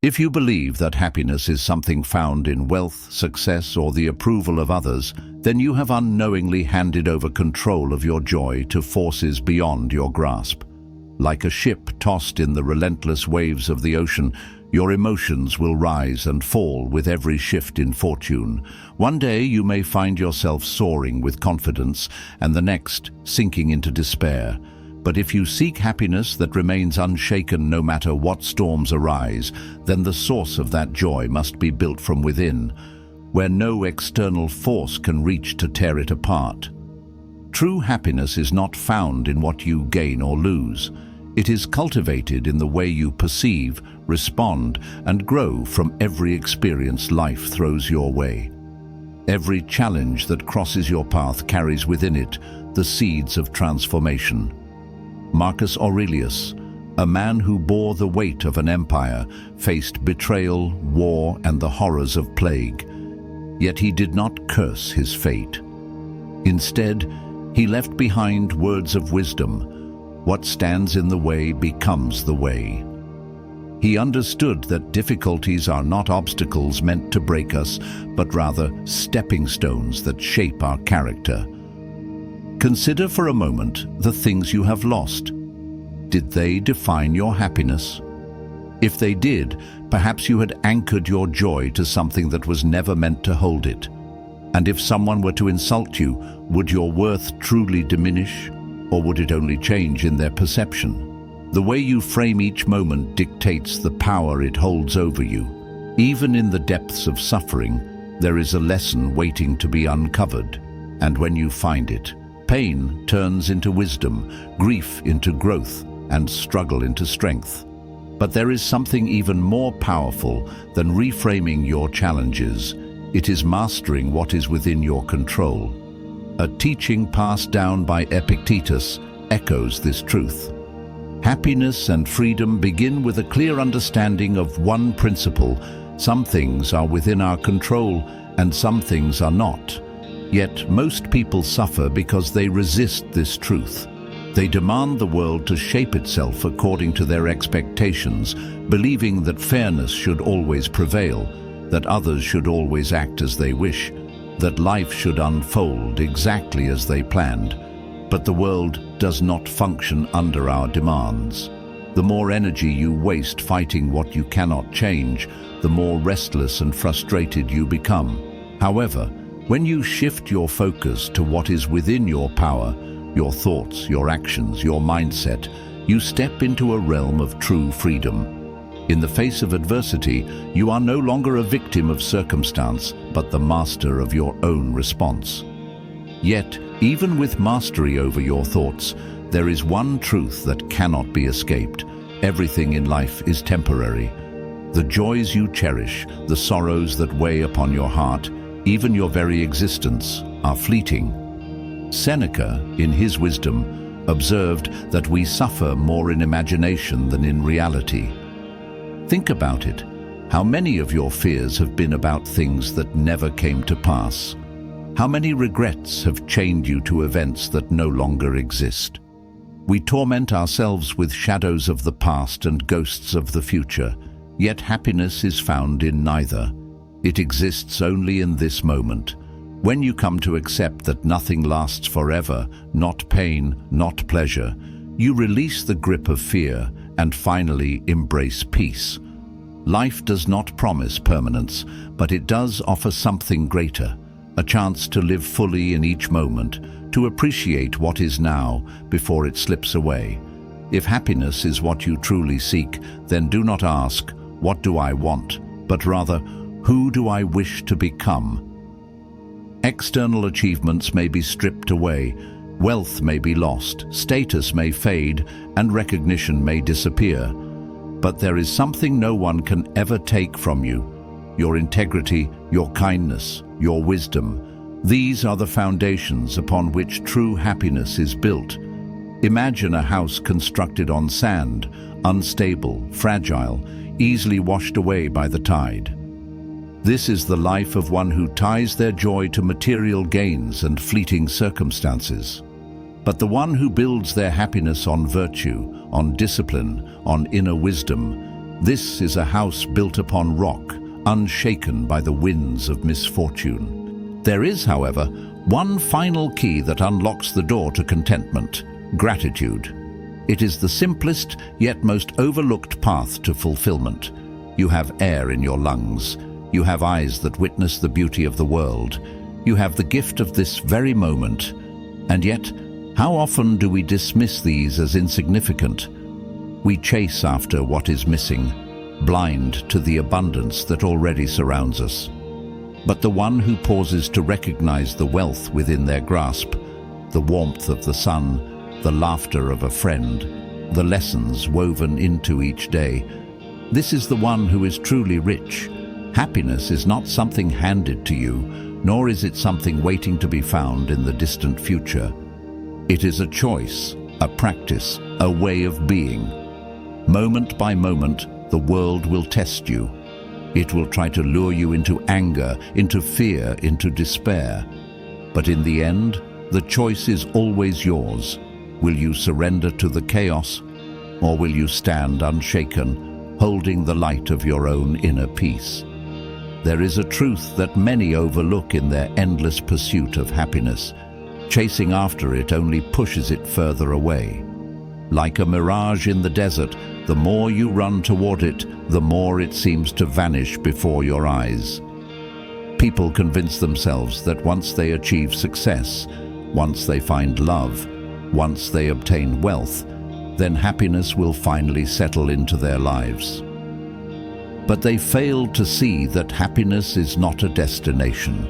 If you believe that happiness is something found in wealth, success, or the approval of others, then you have unknowingly handed over control of your joy to forces beyond your grasp. Like a ship tossed in the relentless waves of the ocean, your emotions will rise and fall with every shift in fortune. One day you may find yourself soaring with confidence, and the next sinking into despair. But if you seek happiness that remains unshaken no matter what storms arise, then the source of that joy must be built from within, where no external force can reach to tear it apart. True happiness is not found in what you gain or lose. It is cultivated in the way you perceive, respond, and grow from every experience life throws your way. Every challenge that crosses your path carries within it the seeds of transformation. Marcus Aurelius, a man who bore the weight of an empire, faced betrayal, war, and the horrors of plague. Yet he did not curse his fate. Instead, he left behind words of wisdom. What stands in the way becomes the way. He understood that difficulties are not obstacles meant to break us, but rather stepping stones that shape our character. Consider for a moment the things you have lost. Did they define your happiness? If they did, perhaps you had anchored your joy to something that was never meant to hold it. And if someone were to insult you, would your worth truly diminish, or would it only change in their perception? The way you frame each moment dictates the power it holds over you. Even in the depths of suffering, there is a lesson waiting to be uncovered. And when you find it, pain turns into wisdom, grief into growth, and struggle into strength. But there is something even more powerful than reframing your challenges. It is mastering what is within your control. A teaching passed down by Epictetus echoes this truth. Happiness and freedom begin with a clear understanding of one principle. Some things are within our control, and some things are not. Yet most people suffer because they resist this truth. They demand the world to shape itself according to their expectations, believing that fairness should always prevail, that others should always act as they wish, that life should unfold exactly as they planned. But the world does not function under our demands. The more energy you waste fighting what you cannot change, the more restless and frustrated you become. However, when you shift your focus to what is within your power, your thoughts, your actions, your mindset, you step into a realm of true freedom. In the face of adversity, you are no longer a victim of circumstance, but the master of your own response. Yet, even with mastery over your thoughts, there is one truth that cannot be escaped. Everything in life is temporary. The joys you cherish, the sorrows that weigh upon your heart, even your very existence, are fleeting. Seneca, in his wisdom, observed that we suffer more in imagination than in reality. Think about it. How many of your fears have been about things that never came to pass? How many regrets have chained you to events that no longer exist? We torment ourselves with shadows of the past and ghosts of the future, yet happiness is found in neither. It exists only in this moment. When you come to accept that nothing lasts forever, not pain, not pleasure, you release the grip of fear and finally embrace peace. Life does not promise permanence, but it does offer something greater, a chance to live fully in each moment, to appreciate what is now before it slips away. If happiness is what you truly seek, then do not ask, "What do I want?" but rather, "Who do I wish to become?" External achievements may be stripped away, wealth may be lost, status may fade, and recognition may disappear. But there is something no one can ever take from you: your integrity, your kindness, your wisdom. These are the foundations upon which true happiness is built. Imagine a house constructed on sand, unstable, fragile, easily washed away by the tide. This is the life of one who ties their joy to material gains and fleeting circumstances. But the one who builds their happiness on virtue, on discipline, on inner wisdom, This is a house built upon rock, unshaken by the winds of misfortune. There is, however, one final key that unlocks the door to contentment: gratitude. It is the simplest yet most overlooked path to fulfillment. You have air in your lungs. You have eyes that witness the beauty of the world. You have the gift of this very moment. And yet, how often do we dismiss these as insignificant? We chase after what is missing, blind to the abundance that already surrounds us. But the one who pauses to recognize the wealth within their grasp, the warmth of the sun, the laughter of a friend, the lessons woven into each day, this is the one who is truly rich. Happiness is not something handed to you, nor is it something waiting to be found in the distant future. It is a choice, a practice, a way of being. Moment by moment, the world will test you. It will try to lure you into anger, into fear, into despair. But in the end, the choice is always yours. Will you surrender to the chaos, or will you stand unshaken, holding the light of your own inner peace? There is a truth that many overlook in their endless pursuit of happiness. Chasing after it only pushes it further away. Like a mirage in the desert, the more you run toward it, the more it seems to vanish before your eyes. People convince themselves that once they achieve success, once they find love, once they obtain wealth, then happiness will finally settle into their lives. But they fail to see that happiness is not a destination.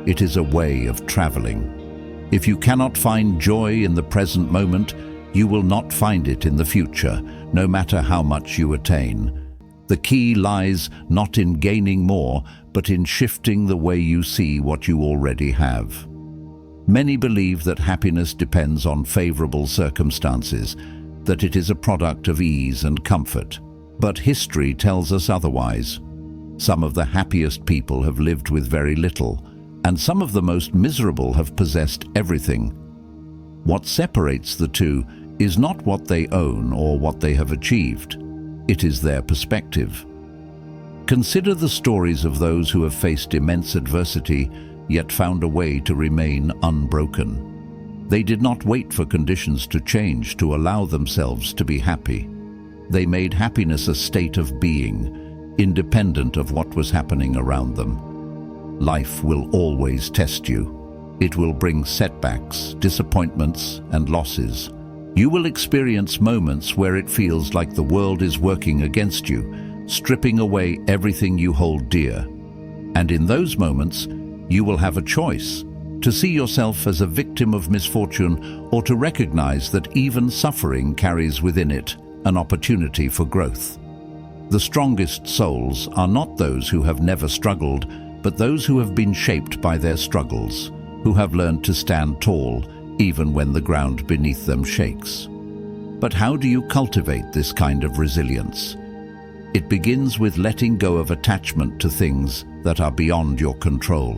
It is a way of traveling. If you cannot find joy in the present moment, you will not find it in the future, no matter how much you attain. The key lies not in gaining more, but in shifting the way you see what you already have. Many believe that happiness depends on favorable circumstances, that it is a product of ease and comfort. But history tells us otherwise. Some of the happiest people have lived with very little, and some of the most miserable have possessed everything. What separates the two is not what they own or what they have achieved. It is their perspective. Consider the stories of those who have faced immense adversity, yet found a way to remain unbroken. They did not wait for conditions to change to allow themselves to be happy. They made happiness a state of being, independent of what was happening around them. Life will always test you. It will bring setbacks, disappointments, and losses. You will experience moments where it feels like the world is working against you, stripping away everything you hold dear. And in those moments, you will have a choice: to see yourself as a victim of misfortune, or to recognize that even suffering carries within it an opportunity for growth. The strongest souls are not those who have never struggled, but those who have been shaped by their struggles, who have learned to stand tall even when the ground beneath them shakes. But how do you cultivate this kind of resilience? It begins with letting go of attachment to things that are beyond your control.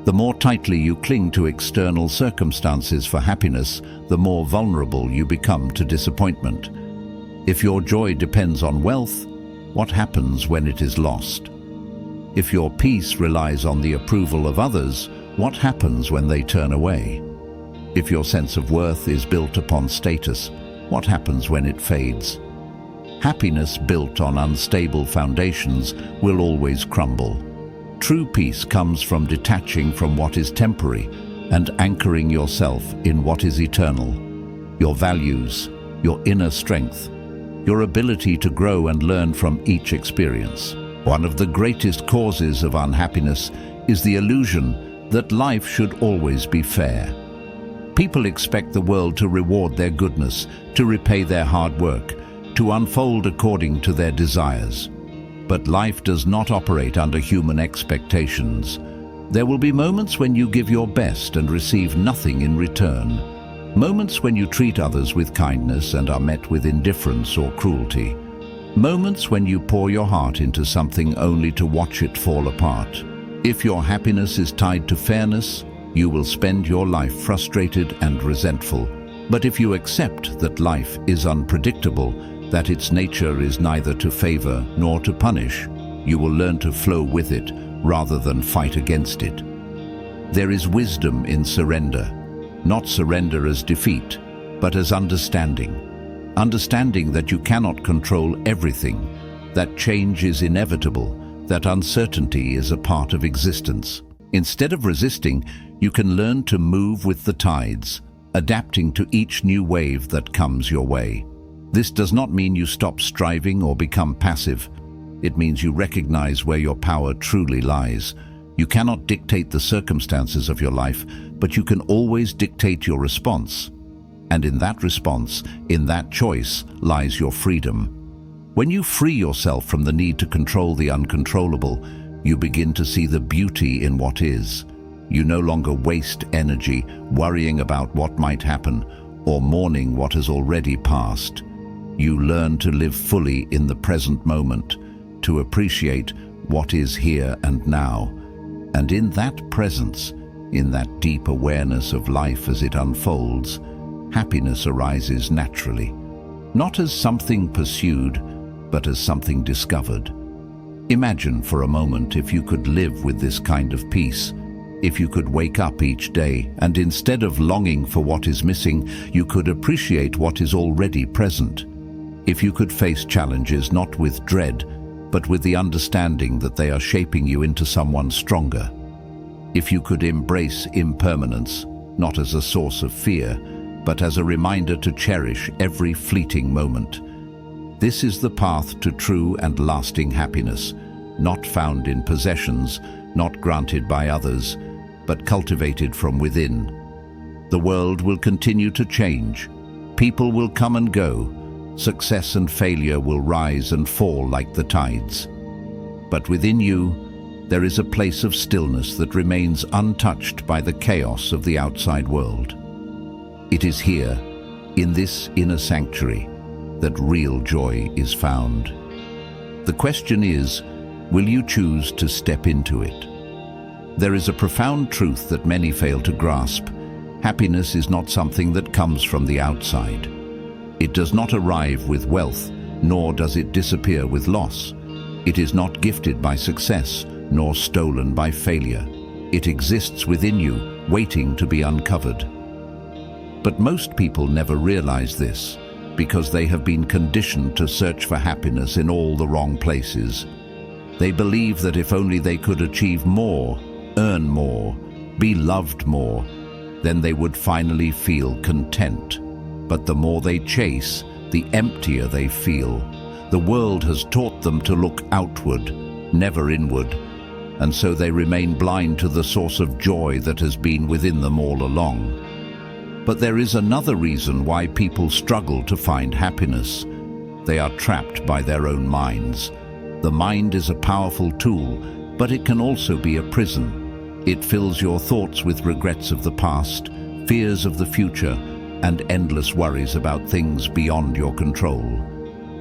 The more tightly you cling to external circumstances for happiness, the more vulnerable you become to disappointment. If your joy depends on wealth, what happens when it is lost? If your peace relies on the approval of others, what happens when they turn away? If your sense of worth is built upon status, what happens when it fades? Happiness built on unstable foundations will always crumble. True peace comes from detaching from what is temporary and anchoring yourself in what is eternal. Your values, your inner strength, your ability to grow and learn from each experience. One of the greatest causes of unhappiness is the illusion that life should always be fair. People expect the world to reward their goodness, to repay their hard work, to unfold according to their desires. But life does not operate under human expectations. There will be moments when you give your best and receive nothing in return. Moments when you treat others with kindness and are met with indifference or cruelty. Moments when you pour your heart into something only to watch it fall apart. If your happiness is tied to fairness, you will spend your life frustrated and resentful. But if you accept that life is unpredictable, that its nature is neither to favor nor to punish. You will learn to flow with it rather than fight against it. There is wisdom in surrender, not surrender as defeat, but as understanding. Understanding that you cannot control everything, that change is inevitable, that uncertainty is a part of existence. Instead of resisting, you can learn to move with the tides, adapting to each new wave that comes your way. This does not mean you stop striving or become passive. It means you recognize where your power truly lies. You cannot dictate the circumstances of your life, but you can always dictate your response. And in that response, in that choice, lies your freedom. When you free yourself from the need to control the uncontrollable, you begin to see the beauty in what is. You no longer waste energy worrying about what might happen or mourning what has already passed. You learn to live fully in the present moment, to appreciate what is here and now. And in that presence, in that deep awareness of life as it unfolds, happiness arises naturally, not as something pursued, but as something discovered. Imagine for a moment if you could live with this kind of peace, if you could wake up each day and instead of longing for what is missing, you could appreciate what is already present. If you could face challenges not with dread, but with the understanding that they are shaping you into someone stronger. If you could embrace impermanence, not as a source of fear, but as a reminder to cherish every fleeting moment. This is the path to true and lasting happiness, not found in possessions, not granted by others, but cultivated from within. The world will continue to change. People will come and go. Success and failure will rise and fall like the tides. But within you, there is a place of stillness that remains untouched by the chaos of the outside world. It is here, in this inner sanctuary, that real joy is found. The question is, will you choose to step into it? There is a profound truth that many fail to grasp. Happiness is not something that comes from the outside. It does not arrive with wealth, nor does it disappear with loss. It is not gifted by success, nor stolen by failure. It exists within you, waiting to be uncovered. But most people never realize this, because they have been conditioned to search for happiness in all the wrong places. They believe that if only they could achieve more, earn more, be loved more, then they would finally feel content. But the more they chase, the emptier they feel. The world has taught them to look outward, never inward, and so they remain blind to the source of joy that has been within them all along. But there is another reason why people struggle to find happiness. They are trapped by their own minds. The mind is a powerful tool, but it can also be a prison. It fills your thoughts with regrets of the past, fears of the future, and endless worries about things beyond your control.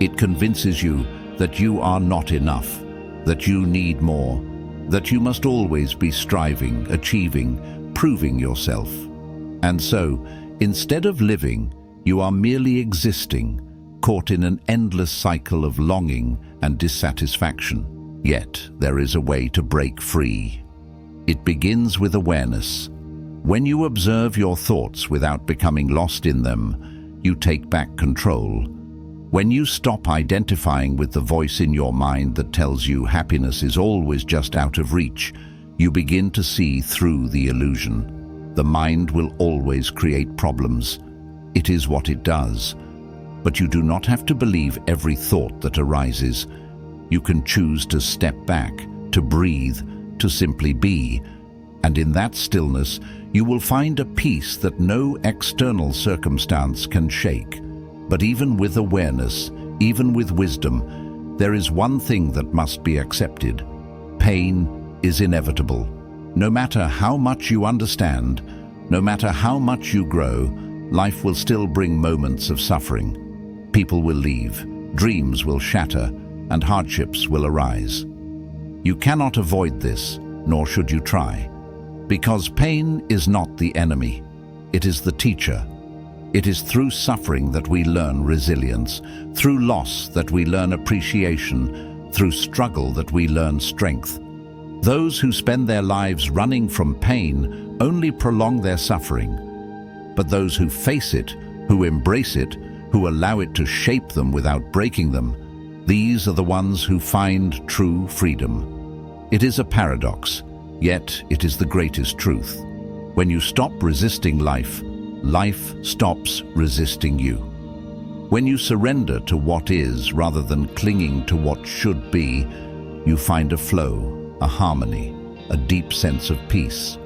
It convinces you that you are not enough, that you need more, that you must always be striving, achieving, proving yourself. And so, instead of living, you are merely existing, caught in an endless cycle of longing and dissatisfaction. Yet, there is a way to break free. It begins with awareness. When you observe your thoughts without becoming lost in them, you take back control. When you stop identifying with the voice in your mind that tells you happiness is always just out of reach, you begin to see through the illusion. The mind will always create problems. It is what it does. But you do not have to believe every thought that arises. You can choose to step back, to breathe, to simply be. And in that stillness, you will find a peace that no external circumstance can shake. But even with awareness, even with wisdom, there is one thing that must be accepted. Pain is inevitable. No matter how much you understand, no matter how much you grow, life will still bring moments of suffering. People will leave, dreams will shatter, and hardships will arise. You cannot avoid this, nor should you try. Because pain is not the enemy, it is the teacher. It is through suffering that we learn resilience, through loss that we learn appreciation, through struggle that we learn strength. Those who spend their lives running from pain only prolong their suffering. But those who face it, who embrace it, who allow it to shape them without breaking them, these are the ones who find true freedom. It is a paradox, yet it is the greatest truth. When you stop resisting life, life stops resisting you. When you surrender to what is rather than clinging to what should be, you find a flow, a harmony, a deep sense of peace.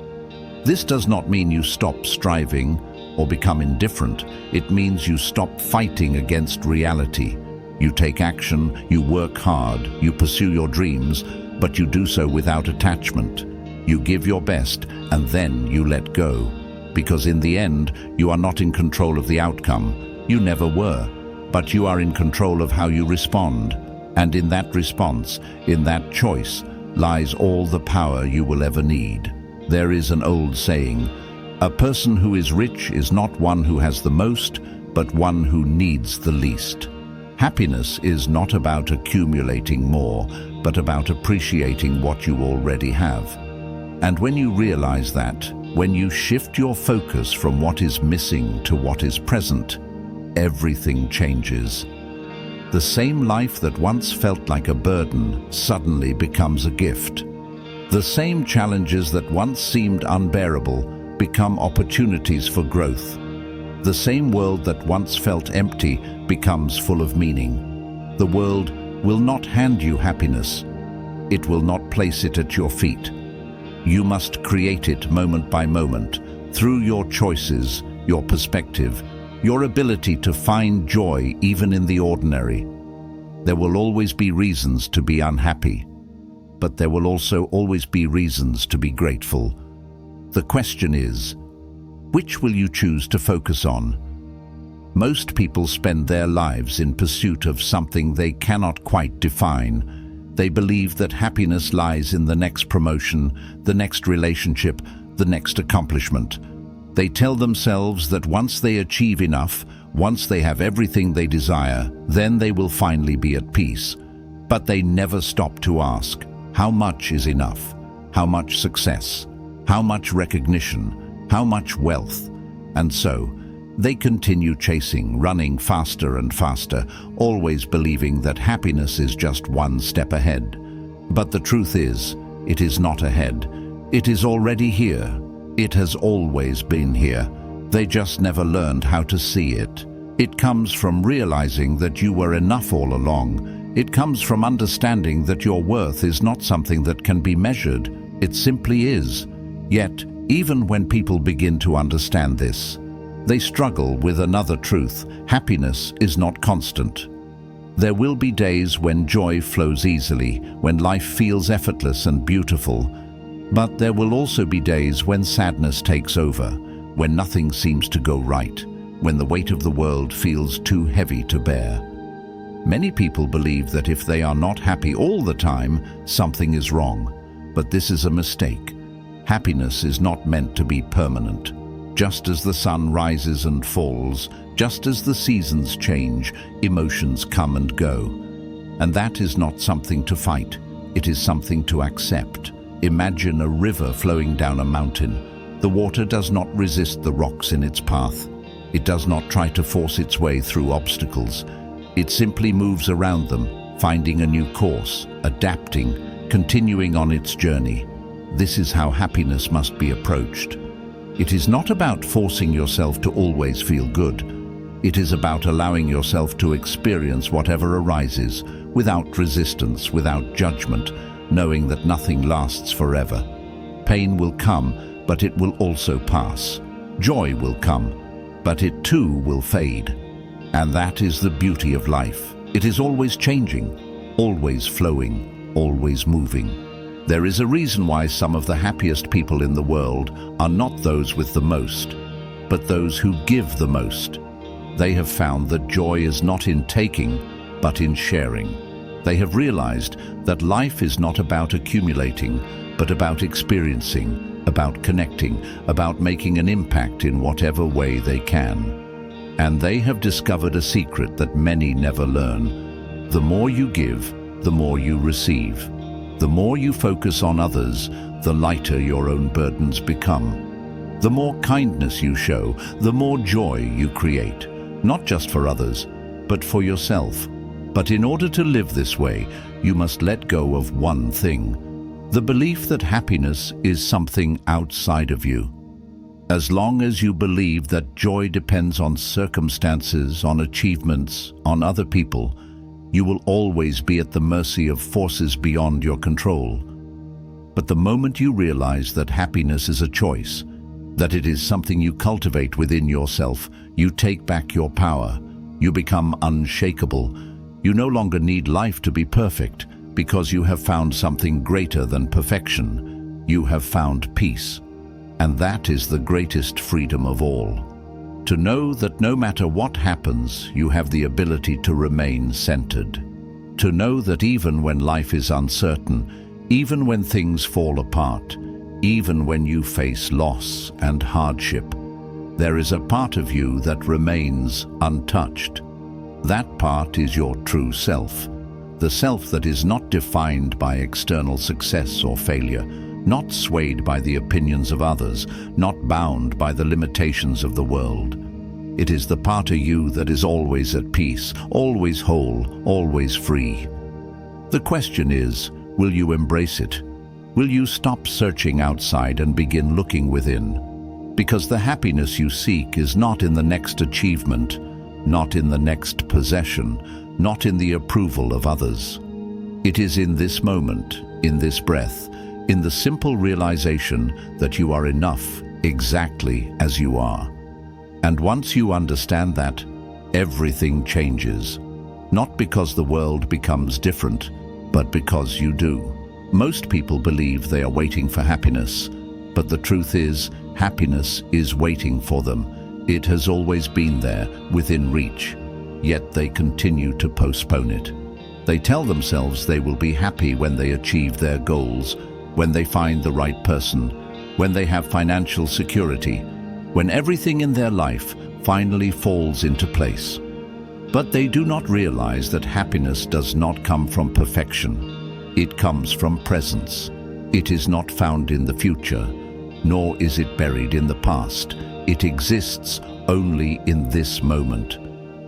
This does not mean you stop striving or become indifferent. It means you stop fighting against reality. You take action, you work hard, you pursue your dreams, but you do so without attachment. You give your best, and then you let go. Because in the end, you are not in control of the outcome. You never were. But you are in control of how you respond. And in that response, in that choice, lies all the power you will ever need. There is an old saying, "A person who is rich is not one who has the most, but one who needs the least." Happiness is not about accumulating more, but about appreciating what you already have. And when you realize that, when you shift your focus from what is missing to what is present, everything changes. The same life that once felt like a burden suddenly becomes a gift. The same challenges that once seemed unbearable become opportunities for growth. The same world that once felt empty becomes full of meaning. The world will not hand you happiness. It will not place it at your feet. You must create it moment by moment, through your choices, your perspective, your ability to find joy even in the ordinary. There will always be reasons to be unhappy, but there will also always be reasons to be grateful. The question is, which will you choose to focus on? Most people spend their lives in pursuit of something they cannot quite define. They believe that happiness lies in the next promotion, the next relationship, the next accomplishment. They tell themselves that once they achieve enough, once they have everything they desire, then they will finally be at peace. But they never stop to ask, how much is enough? How much success? How much recognition? How much wealth? And so, they continue chasing, running faster and faster, always believing that happiness is just one step ahead. But the truth is, it is not ahead. It is already here. It has always been here. They just never learned how to see it. It comes from realizing that you were enough all along. It comes from understanding that your worth is not something that can be measured. It simply is. Yet, even when people begin to understand this, they struggle with another truth. Happiness is not constant. There will be days when joy flows easily, when life feels effortless and beautiful. But there will also be days when sadness takes over, when nothing seems to go right, when the weight of the world feels too heavy to bear. Many people believe that if they are not happy all the time, something is wrong. But this is a mistake. Happiness is not meant to be permanent. Just as the sun rises and falls, just as the seasons change, emotions come and go. And that is not something to fight. It is something to accept. Imagine a river flowing down a mountain. The water does not resist the rocks in its path. It does not try to force its way through obstacles. It simply moves around them, finding a new course, adapting, continuing on its journey. This is how happiness must be approached. It is not about forcing yourself to always feel good. It is about allowing yourself to experience whatever arises, without resistance, without judgment, knowing that nothing lasts forever. Pain will come, but it will also pass. Joy will come, but it too will fade. And that is the beauty of life. It is always changing, always flowing, always moving. There is a reason why some of the happiest people in the world are not those with the most, but those who give the most. They have found that joy is not in taking, but in sharing. They have realized that life is not about accumulating, but about experiencing, about connecting, about making an impact in whatever way they can. And they have discovered a secret that many never learn. The more you give, the more you receive. The more you focus on others, the lighter your own burdens become. The more kindness you show, the more joy you create, not just for others, but for yourself. But in order to live this way, you must let go of one thing: the belief that happiness is something outside of you. As long as you believe that joy depends on circumstances, on achievements, on other people, you will always be at the mercy of forces beyond your control. But the moment you realize that happiness is a choice, that it is something you cultivate within yourself, you take back your power. You become unshakable. You no longer need life to be perfect, because you have found something greater than perfection. You have found peace. And that is the greatest freedom of all. To know that no matter what happens, you have the ability to remain centered. To know that even when life is uncertain, even when things fall apart, even when you face loss and hardship, there is a part of you that remains untouched. That part is your true self, the self that is not defined by external success or failure, not swayed by the opinions of others, not bound by the limitations of the world. It is the part of you that is always at peace, always whole, always free. The question is, will you embrace it? Will you stop searching outside and begin looking within? Because the happiness you seek is not in the next achievement, not in the next possession, not in the approval of others. It is in this moment, in this breath, in the simple realization that you are enough exactly as you are. And once you understand that, everything changes. Not because the world becomes different, but because you do. Most people believe they are waiting for happiness, but the truth is, happiness is waiting for them. It has always been there, within reach, yet they continue to postpone it. They tell themselves they will be happy when they achieve their goals, when they find the right person, when they have financial security, when everything in their life finally falls into place. But they do not realize that happiness does not come from perfection. It comes from presence. It is not found in the future, nor is it buried in the past. It exists only in this moment.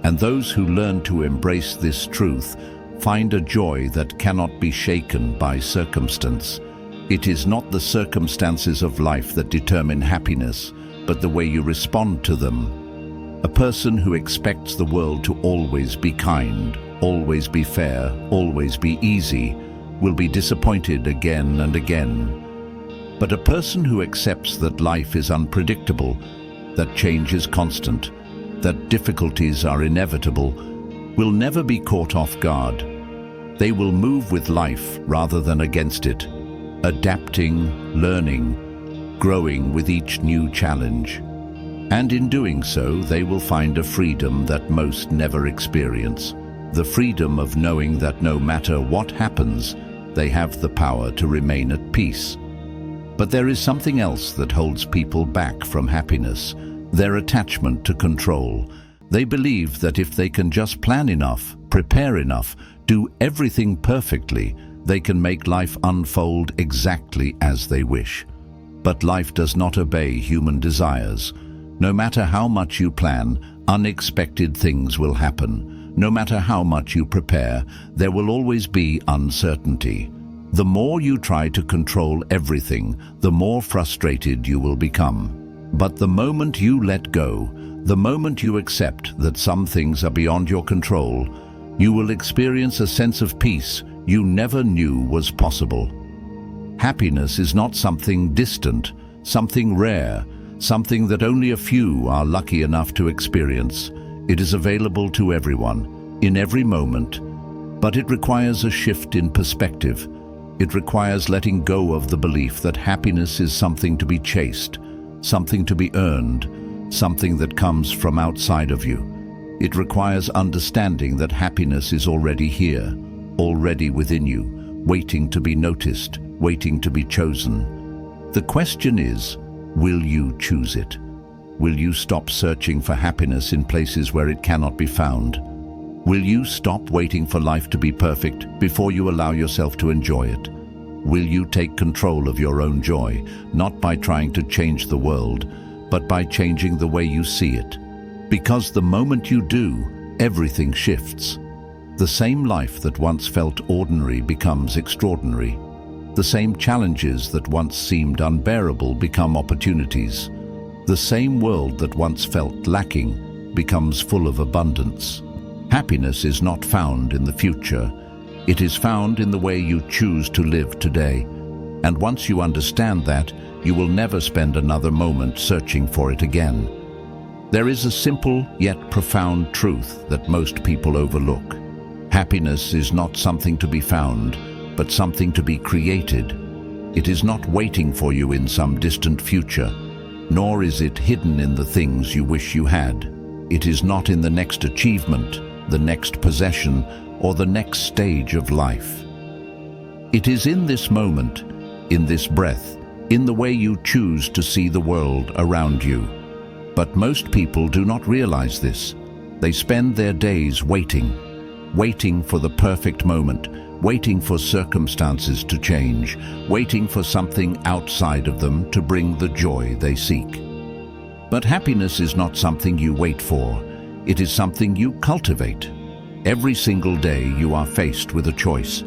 And those who learn to embrace this truth find a joy that cannot be shaken by circumstance. It is not the circumstances of life that determine happiness, but the way you respond to them. A person who expects the world to always be kind, always be fair, always be easy, will be disappointed again and again. But a person who accepts that life is unpredictable, that change is constant, that difficulties are inevitable, will never be caught off guard. They will move with life rather than against it, adapting, learning, growing with each new challenge. And in doing so, they will find a freedom that most never experience. The freedom of knowing that no matter what happens, they have the power to remain at peace. But there is something else that holds people back from happiness: their attachment to control. They believe that if they can just plan enough, prepare enough, do everything perfectly, they can make life unfold exactly as they wish. But life does not obey human desires. No matter how much you plan, unexpected things will happen. No matter how much you prepare, there will always be uncertainty. The more you try to control everything, the more frustrated you will become. But the moment you let go, the moment you accept that some things are beyond your control, you will experience a sense of peace you never knew was possible. Happiness is not something distant, something rare, something that only a few are lucky enough to experience. It is available to everyone, in every moment, but it requires a shift in perspective. It requires letting go of the belief that happiness is something to be chased, something to be earned, something that comes from outside of you. It requires understanding that happiness is already here, already within you, waiting to be noticed, waiting to be chosen. The question is, will you choose it? Will you stop searching for happiness in places where it cannot be found? Will you stop waiting for life to be perfect before you allow yourself to enjoy it? Will you take control of your own joy, not by trying to change the world, but by changing the way you see it? Because the moment you do, everything shifts. The same life that once felt ordinary becomes extraordinary. The same challenges that once seemed unbearable become opportunities. The same world that once felt lacking becomes full of abundance. Happiness is not found in the future. It is found in the way you choose to live today. And once you understand that, you will never spend another moment searching for it again. There is a simple yet profound truth that most people overlook. Happiness is not something to be found, but something to be created. It is not waiting for you in some distant future, nor is it hidden in the things you wish you had. It is not in the next achievement, the next possession, or the next stage of life. It is in this moment, in this breath, in the way you choose to see the world around you. But most people do not realize this. They spend their days waiting for the perfect moment, waiting for circumstances to change, waiting for something outside of them to bring the joy they seek. But happiness is not something you wait for. It is something you cultivate. Every single day you are faced with a choice.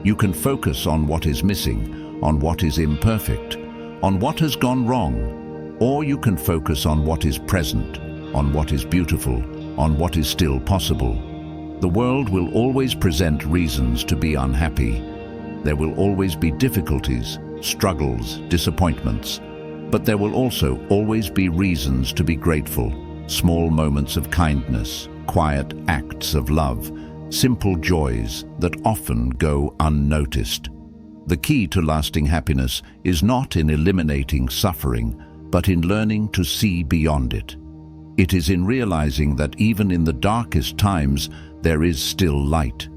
You can focus on what is missing, on what is imperfect, on what has gone wrong, or you can focus on what is present, on what is beautiful, on what is still possible. The world will always present reasons to be unhappy. There will always be difficulties, struggles, disappointments. But there will also always be reasons to be grateful, small moments of kindness, quiet acts of love, simple joys that often go unnoticed. The key to lasting happiness is not in eliminating suffering, but in learning to see beyond it. It is in realizing that even in the darkest times, there is still light.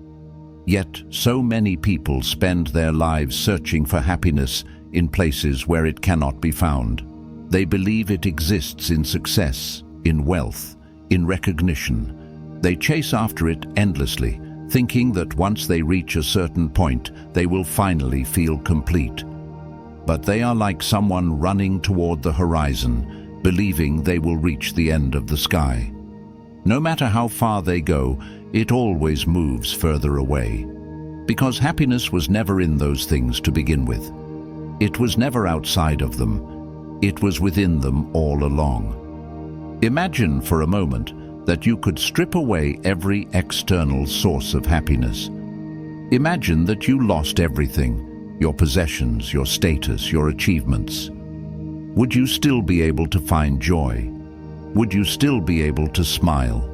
Yet, so many people spend their lives searching for happiness in places where it cannot be found. They believe it exists in success, in wealth, in recognition. They chase after it endlessly, thinking that once they reach a certain point, they will finally feel complete. But they are like someone running toward the horizon, believing they will reach the end of the sky. No matter how far they go, it always moves further away. Because happiness was never in those things to begin with. It was never outside of them. It was within them all along. Imagine for a moment that you could strip away every external source of happiness. Imagine that you lost everything, your possessions, your status, your achievements. Would you still be able to find joy? Would you still be able to smile?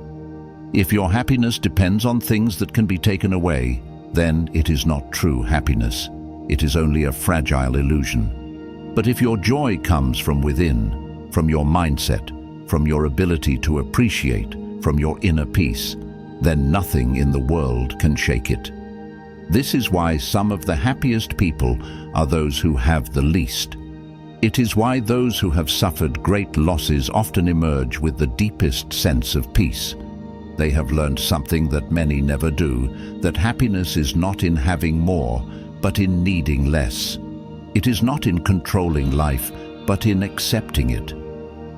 If your happiness depends on things that can be taken away, then it is not true happiness. It is only a fragile illusion. But if your joy comes from within, from your mindset, from your ability to appreciate, from your inner peace, then nothing in the world can shake it. This is why some of the happiest people are those who have the least. It is why those who have suffered great losses often emerge with the deepest sense of peace. They have learned something that many never do, that happiness is not in having more, but in needing less. It is not in controlling life, but in accepting it.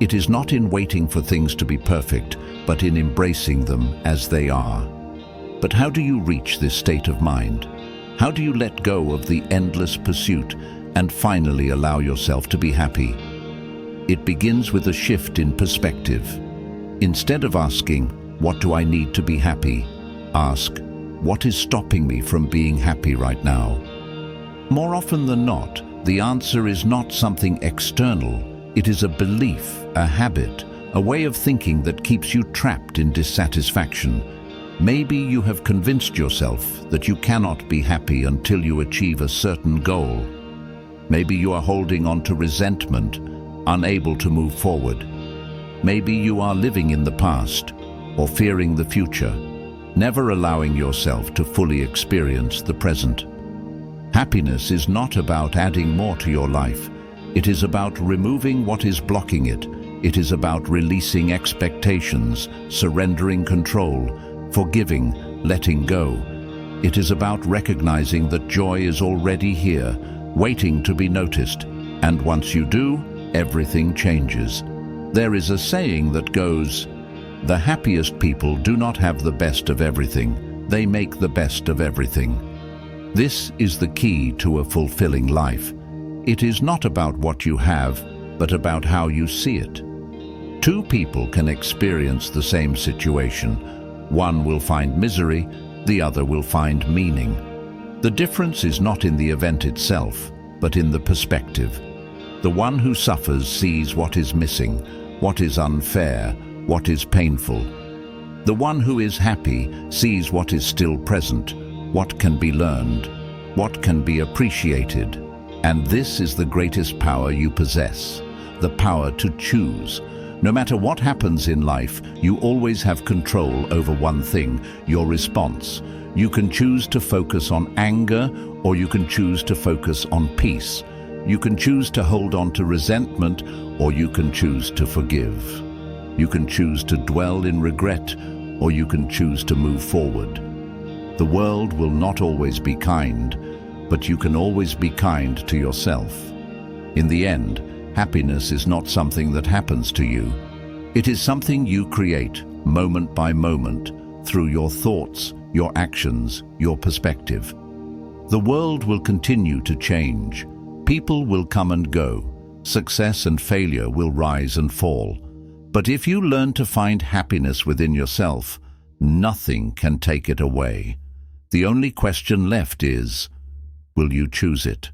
It is not in waiting for things to be perfect, but in embracing them as they are. But how do you reach this state of mind? How do you let go of the endless pursuit and finally allow yourself to be happy? It begins with a shift in perspective. Instead of asking, "What do I need to be happy?" ask, "What is stopping me from being happy right now?" More often than not, the answer is not something external. It is a belief, a habit, a way of thinking that keeps you trapped in dissatisfaction. Maybe you have convinced yourself that you cannot be happy until you achieve a certain goal. Maybe you are holding on to resentment, unable to move forward. Maybe you are living in the past or fearing the future, never allowing yourself to fully experience the present. Happiness is not about adding more to your life. It is about removing what is blocking it, It is about releasing expectations, surrendering control, forgiving, letting go. It is about recognizing that joy is already here, waiting to be noticed, and once you do, everything changes. There is a saying that goes, "The happiest people do not have the best of everything, they make the best of everything." This is the key to a fulfilling life. It is not about what you have, but about how you see it. Two people can experience the same situation. One will find misery, the other will find meaning. The difference is not in the event itself, but in the perspective. The one who suffers sees what is missing, what is unfair, what is painful. The one who is happy sees what is still present, what can be learned, what can be appreciated. And this is the greatest power you possess, the power to choose. No matter what happens in life, you always have control over one thing, your response. You can choose to focus on anger, or you can choose to focus on peace. You can choose to hold on to resentment, or you can choose to forgive. You can choose to dwell in regret, or you can choose to move forward. The world will not always be kind, but you can always be kind to yourself. In the end, happiness is not something that happens to you. It is something you create, moment by moment, through your thoughts, your actions, your perspective. The world will continue to change. People will come and go. Success and failure will rise and fall. But if you learn to find happiness within yourself, nothing can take it away. The only question left is, will you choose it?